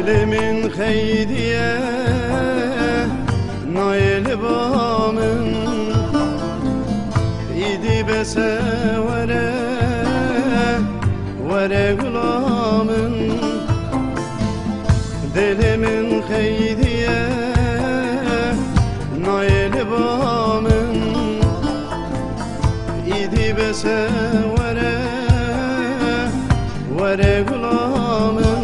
من خیدیه نایل بامن ایدی بسه وره غلامن دل من خیدیه نایل بامن ایدی بسه وره غلامن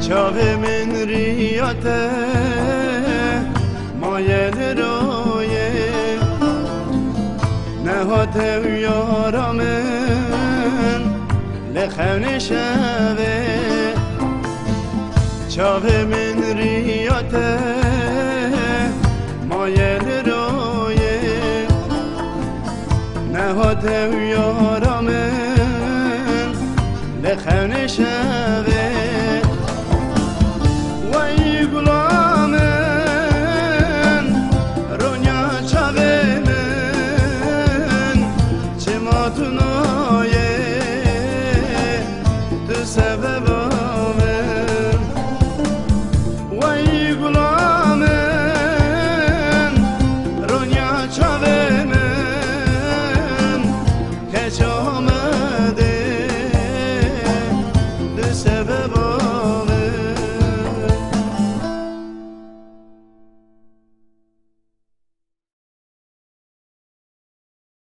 چاوه من ریاته مایل رویه نهاته و یارامن لخون شوه چاوه من ریاته مایل رویه نهاته و یارامن